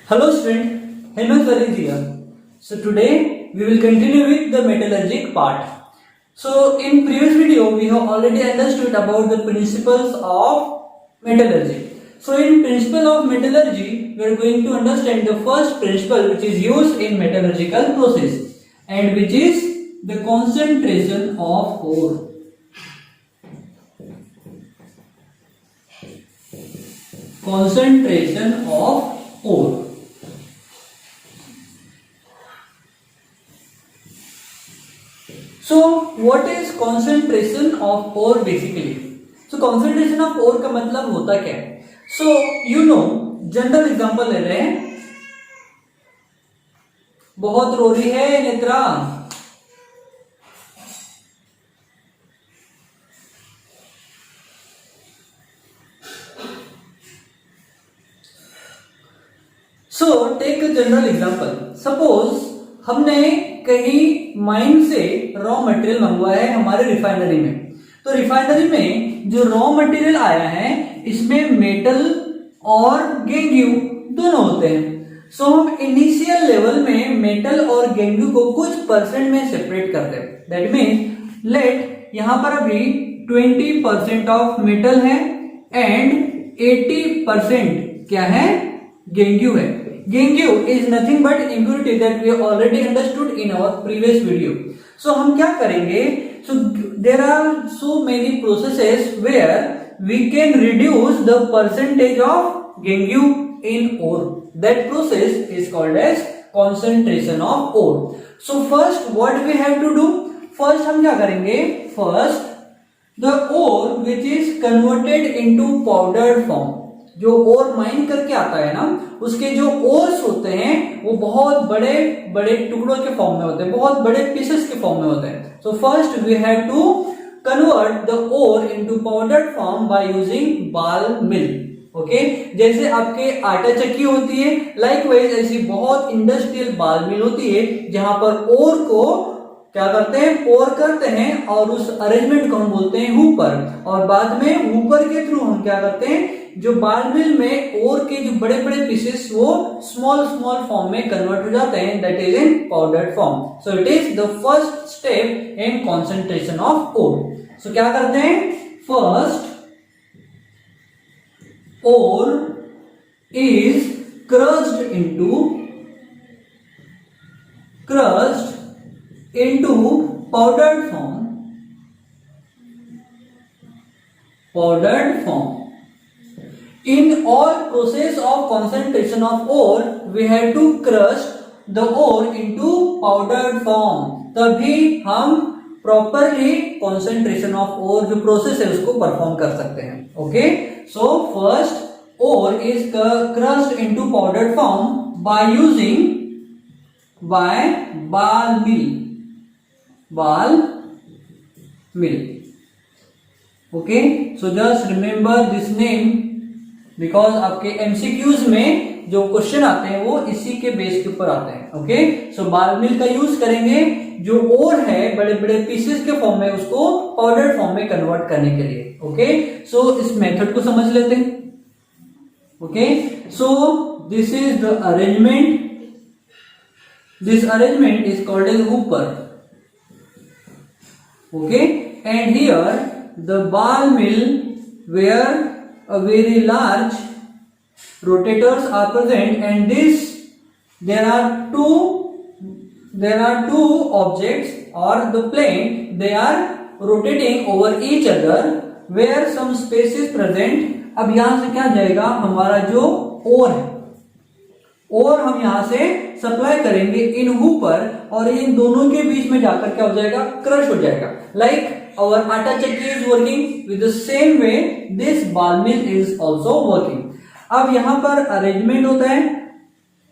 Hello student, Hemant Varid here. So today we will continue with the metallurgic part. So in previous video we have already understood about the principles of metallurgy. So in principle of metallurgy we are going to understand the first principle which is used in metallurgical process and which is the concentration of ore. Concentration of ore. So what is concentration of ore basically? So concentration of ore का मतलब होता क्या है? So you know, general example ले रहे हैं. बहुत रो रही है Netra. So take a general example. Suppose हमने कहीं माइन से रॉ मटेरियल मंगवाया है हमारे रिफाइनरी में. तो रिफाइनरी में जो रॉ मटेरियल आया है इसमें मेटल और गेंगू दोनों होते हैं. सो हम इनिशियल लेवल में मेटल और गेंगू को कुछ परसेंट में सेपरेट करते हैं. दैट मीन्स लेट यहां पर अभी 20% ऑफ मेटल है एंड 80% क्या है? गेंगू है. Gangue is nothing but impurity that we have already understood in our previous video. So हम क्या करेंगे? So there are so many processes where we can reduce the percentage of gangue in ore. That process is called as concentration of ore. So first what we have to do? First हम क्या करेंगे? First the ore which is converted into powdered form. जो ओर mine करके आता है ना, उसके जो ओर्स होते हैं वो बहुत बड़े बड़े टुकड़ों के फॉर्म में होते हैं, बहुत बड़े पीसेस के फॉर्म में होते हैं. So first we have to convert the ore into powdered form by using ball mill. Okay, जैसे आपके आटा चक्की होती है, लाइकवाइज ऐसी बहुत इंडस्ट्रियल बाल मिल होती है जहां पर ओर को क्या करते हैं? पोर करते हैं और उस अरेंजमेंट को हम बोलते हैं हुपर. और बाद में हुपर के थ्रू हम क्या करते हैं? जो बाल मिल में ओर के जो बड़े बड़े पीसेस वो स्मॉल स्मॉल फॉर्म में कन्वर्ट हो जाते हैं. That is in powdered form. So it is the first step in concentration of ore. So क्या करते हैं? First ore is crushed into powdered form. In all process of concentration of ore, we have to crush the ore into powdered form. तभी हम properly concentration of ore जो process है उसको perform कर सकते हैं. Okay, so first ore is crushed into powdered form by using ball mill. Okay, so just remember this name because आपके MCQs में जो क्वेश्चन आते हैं वो इसी के बेस के ऊपर आते हैं. ओके, सो बाल मिल का यूज करेंगे जो ओर है बड़े बड़े पीसेस के फॉर्म में उसको पाउडर फॉर्म में कन्वर्ट करने के लिए. ओके, सो इस मेथड को समझ लेते हैं. Okay, so this is the arrangement. This arrangement is called as hooper. Okay, and here the ball mill where a very large rotators are present, and this there are two objects or the plane, they are rotating over each other where some space is present. अब यहां से क्या जाएगा? हमारा जो ore है और हम यहां से सप्लाई करेंगे इन हुपर और इन दोनों के बीच में जाकर क्या हो जाएगा? क्रश हो जाएगा. लाइक आवर आटा चक्की is working with the same way this बाल मिल इज आल्सो वर्किंग. अब यहां पर अरेंजमेंट होता है.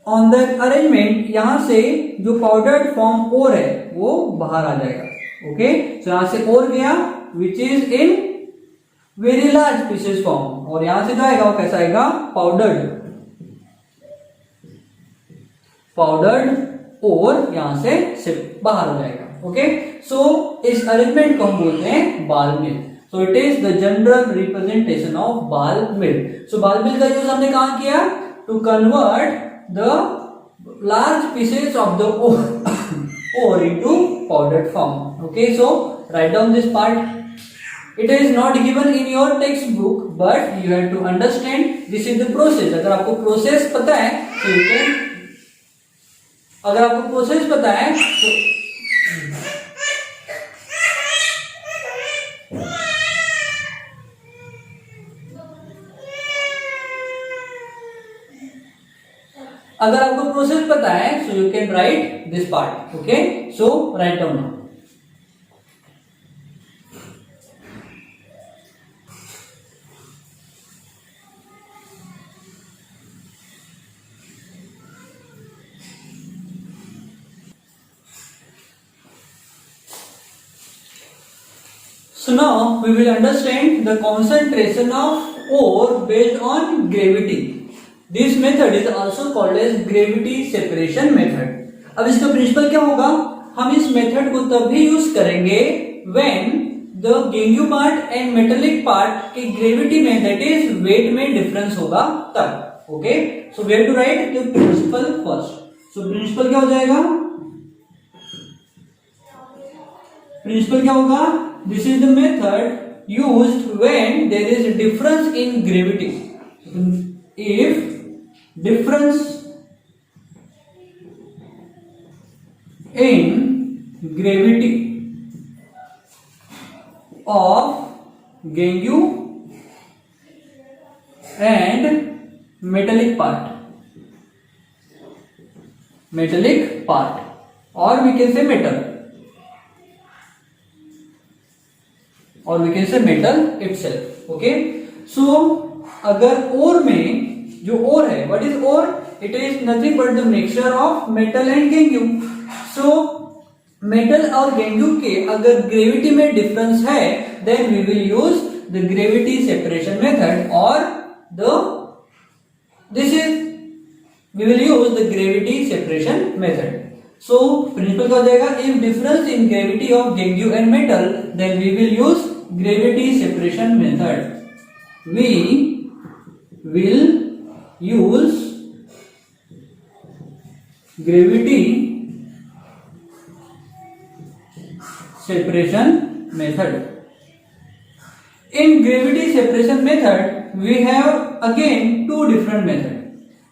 ऑन द अरेंजमेंट यहां से जो पाउडर्ड फॉर्म ओर है वो बाहर आ जाएगा. ओके, तो यहां से ओर गया which is in very large pieces form और यहां से जो आएगा वो कैसा आएगा? पाउडर्ड और यहां से बाहर हो जाएगा. ओके, सो इस अरेंजमेंट को हम बोलते हैं ball mill. So it is the general representation of ball mill. सो बाल मिल का यूज हमने कहां किया? To convert the large pieces of the ore into powdered form. Okay, so write down this part. It is not given in your textbook, but you have to understand this is the process. अगर आपको process पता है तो you can, अगर आपको process पता है तो अगर आपको प्रोसेस पता है so you can write this part. Okay, so write down now. So now we will understand the concentration of ore based on gravity. This method is also called as gravity separation method. अब इसका principal क्या होगा? हम इस method को तब भी use करेंगे when the gangue part and metallic part की ग्रेविटी में that is वेट में डिफरेंस होगा तब. Okay, so we have to write the principle first. So principle क्या हो जाएगा? प्रिंसिपल क्या होगा? This is the method used when there is a difference in gravity. If difference in gravity of gangue and metallic part, or we can say metal, or we can say metal itself. Okay, so अगर ओर में जो ore है, what is ore? It is nothing but the mixture of metal and gangue. So metal और gangue के अगर gravity में difference है then we will use the gravity separation method, और this is we will use the gravity separation method. So principle क्या हो जाएगा? If difference in gravity of gangue and metal then we will use gravity separation method. We will use gravity separation method. In gravity separation method we have again two different methods.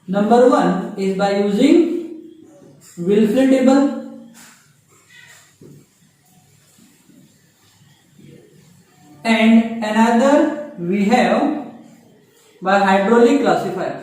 Number one is by using Wilfley table, and another we have by hydraulic classifier.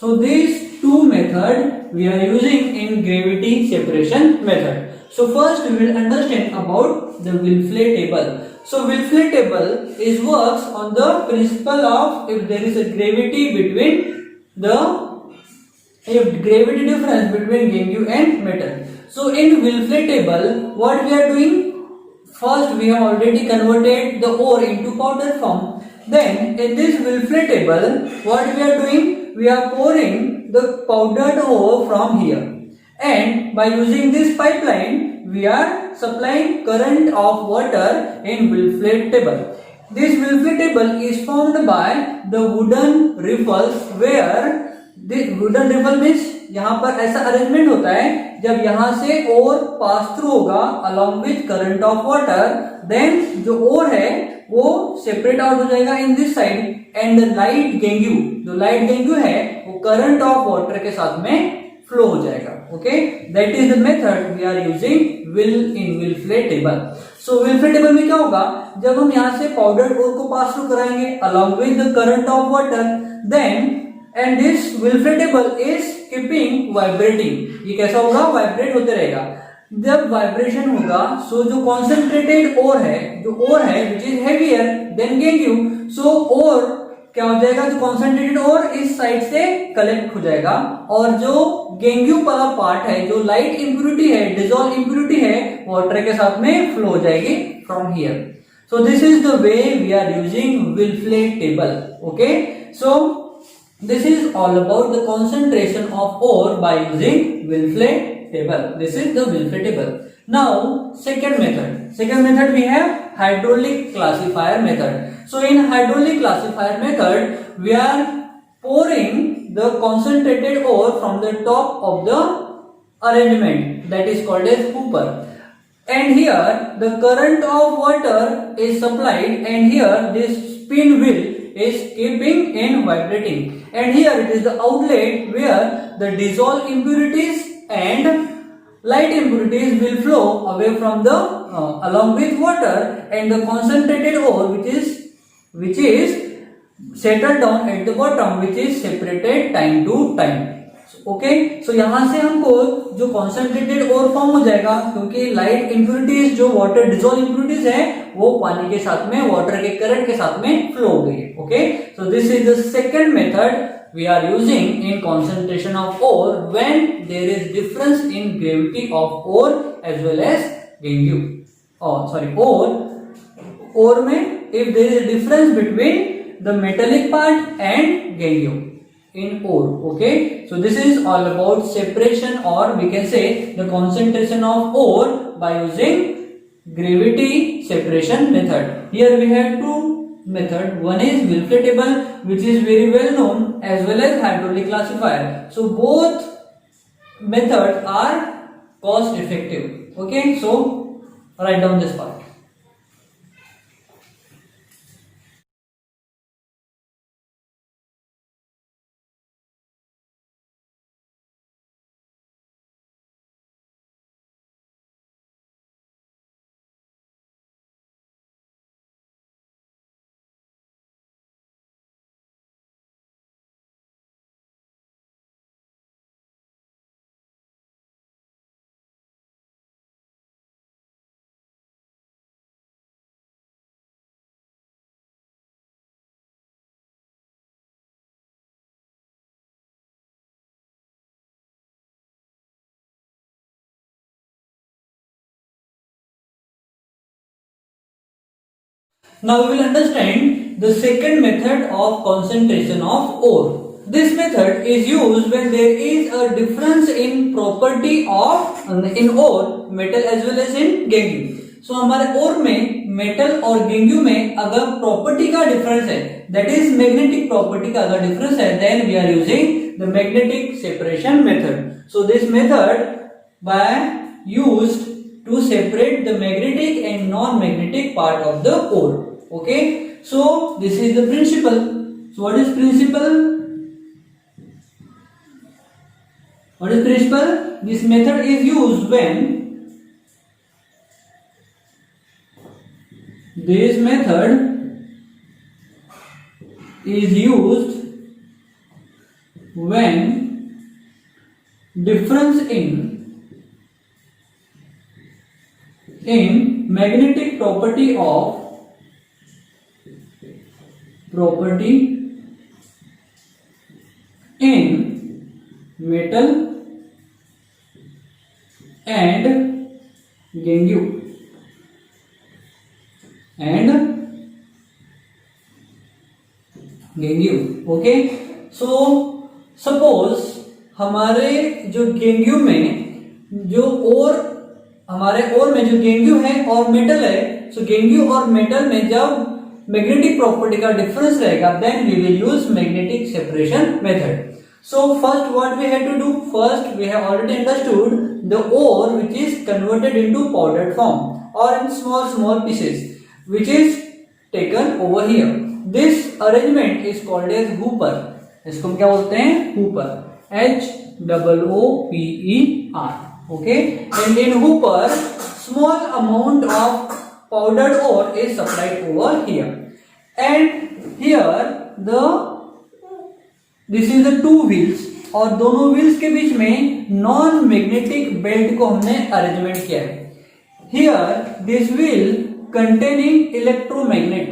So these two methods we are using in gravity separation method. So first we will understand about the Wilfley table. So Wilfley table is works on the principle of if there is a gravity difference between gangue and metal. So in Wilfley table, what we are doing? First, we have already converted the ore into powder form. Then in this Wilfley table, what we are doing? We are pouring the powdered ore from here, and by using this pipeline, we are supplying current of water in Wilfley table. This Wilfley table is formed by the wooden riffles, where wooden riffle means यहाँ पर ऐसा arrangement होता है जब यहाँ से ore pass through होगा along with current of water, then जो ओर है वो सेपरेट आउट हो जाएगा in this side, and light gangue, जो लाइट गेंग्यू है वो करंट ऑफ वाटर के साथ में फ्लो हो जाएगा. Okay, that is the method we are using Wilfley table. So Wilfley table में क्या होगा? जब हम यहाँ से पाउडर्ड ओर को पास थ्रू कराएंगे along with the current of water, then and this Wilfley table is keeping vibrating. ये कैसा होगा? वाइब्रेट होते रहेगा. जब वाइब्रेशन होगा सो जो कॉन्सेंट्रेटेड ओर है, जो ओर है विच इज हेवियर देन गेंग्यू, सो ओर क्या हो जाएगा? जो कॉन्सेंट्रेटेड ओर इस साइड से कलेक्ट हो जाएगा, और जो गेंग्यू वाला पार्ट है, जो लाइट इंप्यूरिटी है, डिसॉल्व इंप्यूरिटी है, वाटर के साथ में फ्लो हो जाएगी from here. So this is the way we are using Wilfley table. Okay, so this is all about the concentration of ore by using Wilfley table. This is the Wilfley table. Now, second method we have hydraulic classifier method. So in hydraulic classifier method, we are pouring the concentrated ore from the top of the arrangement, that is called as hooper. And here the current of water is supplied, and here this spin wheel is keeping and vibrating, and here it is the outlet where the dissolved impurities and light impurities will flow away from the along with water, and the concentrated ore which is settled down at the bottom, which is separated time to time. Okay, so यहां से हमको जो concentrated ओर form हो जाएगा, क्योंकि light impurities जो water dissolve impurities है वो पानी के साथ में, वाटर के करंट के साथ में फ्लो हो गई है. Okay, so this is the second method we are using in concentration of ore when there is difference in gravity of ore as well as gangue. ore में if there is a difference between the metallic part and gangue in ore. Okay, so this is all about separation, or we can say the concentration of ore by using gravity separation method. Here we have two method. One is Wilfray table, which is very well known, as well as hydraulic classifier. So both methods are cost effective. Okay, so write down this part. Now we will understand the second method of concentration of ore. This method is used when there is a difference in property of in ore, metal as well as in gangue. So हमारे ore में metal और gangue में अगर property का difference है, that is magnetic property का अगर difference है, then we are using the magnetic separation method. So this method by used to separate the magnetic and non-magnetic part of the ore. Okay, so this is the principle. So what is principle? This method is used when difference in magnetic property in metal and gangue. Okay, so suppose हमारे जो गेंग्यू में जो हमारे ओर में जो गेंग्यू है और metal है, सो गेंग्यू और मेटल में जब मैग्नेटिक प्रॉपर्टी का डिफरेंस रहेगा, then we will use magnetic separation method. So first what we have to do, first we have already understood the ore which is converted into powdered form or in small pieces, which is taken over here. This arrangement is called as hooper. इसको हम क्या बोलते हैं? hooper. HOOPER. Okay, and in hooper small amount of powdered ore is supplied over here, and here this is the two wheels, और दोनों wheels के बीच में non magnetic belt को हमने अरेंजमेंट किया है. Here this wheel containing electromagnet.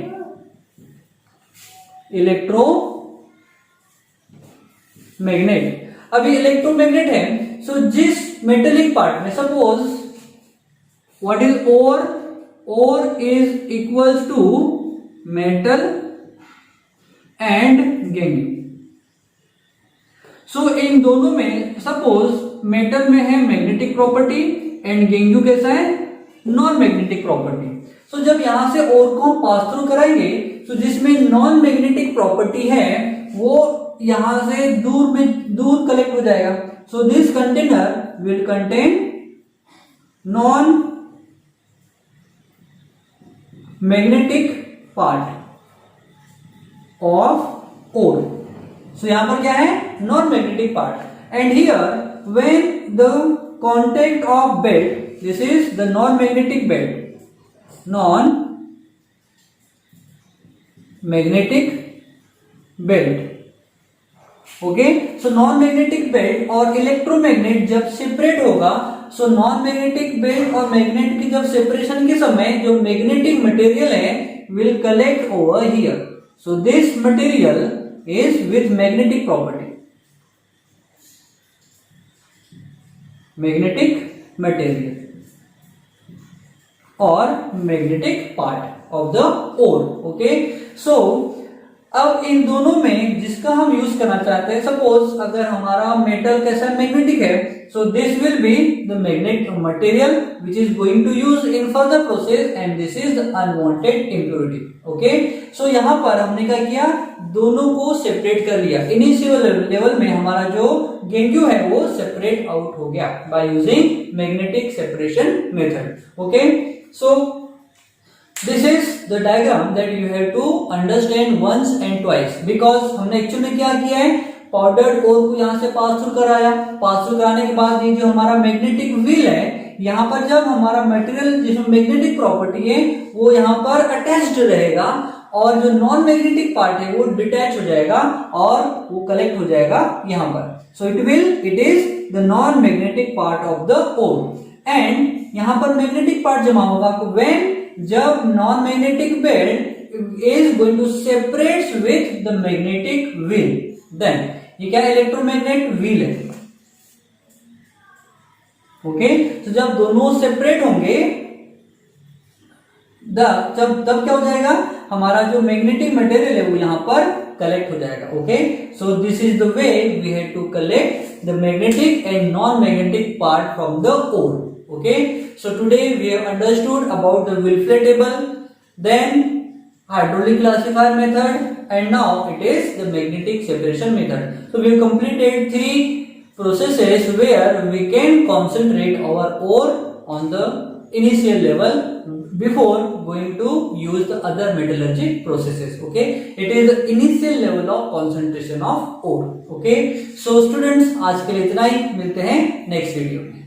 अभी electromagnet है, सो जिस मेटेलिक पार्ट में suppose what is ore is equals to metal and gangue. So in दोनों में सपोज मेटल में है मैग्नेटिक प्रॉपर्टी एंड गेंगू कैसा है, नॉन मैग्नेटिक प्रॉपर्टी। सो जब यहां से ओर को हम पास थ्रू कराएंगे तो जिसमें नॉन मैग्नेटिक प्रॉपर्टी है वो यहां से दूर कलेक्ट हो जाएगा। So this container will contain non magnetic part of ore. So यहां पर क्या है, non magnetic part. And here when the contact of belt, this is the non magnetic belt, non magnetic belt. Okay, so non magnetic belt और electromagnet जब separate होगा, so non magnetic belt और magnet की जब separation के समय जो magnetic material है will collect over here. So this material is with magnetic property, magnetic material और magnetic part of the ore. Okay, so अब इन दोनों में जिसका हम यूज करना चाहते हैं, सपोज अगर हमारा मेटल कैसा मैग्नेटिक है, so this will be the magnet material which is going to use in further process and this is the unwanted impurity. Okay, so यहां पर हमने क्या किया, दोनों को सेपरेट कर लिया। इनिशियल लेवल में हमारा जो गेंगू है वो सेपरेट आउट हो गया by using magnetic separation method. Okay, so this is the diagram that you have to understand once and twice, because हमने एक्चुअली में क्या किया है, पाउडर्ड ओर को यहाँ से पास थ्रू कराया, पास थ्रू कराने के बाद ये जो हमारा मैग्नेटिक व्हील है, यहाँ पर जब हमारा मटेरियल जिसमें मैग्नेटिक प्रॉपर्टी है वो यहाँ पर अटैच्ड रहेगा और जो नॉन मैग्नेटिक पार्ट है वो डिटैच हो जाएगा और वो कलेक्ट हो जाएगा यहाँ पर। So it is the non magnetic part of the ore. And यहाँ पर मैग्नेटिक पार्ट जमा होगा व्हेन जब non magnetic belt is going to separate with the magnetic wheel, then ये क्या इलेक्ट्रोमैग्नेट व्हील है। ओके, तो जब दोनों सेपरेट होंगे तब क्या हो जाएगा, हमारा जो मैग्नेटिक मटेरियल है वो यहां पर कलेक्ट हो जाएगा। Okay, so this is the way we have to collect the magnetic and non magnetic part from the ore. Okay, so today we have understood about the Wilflet table, then hydraulic classifier method, and now it is the magnetic separation method. So we have completed 3 processes where we can concentrate our ore on the initial level before going to use the other metallurgy processes. Okay, it is the initial level of concentration of ore. Okay, so students आज के लिए इतना ही, मिलते हैं next video में।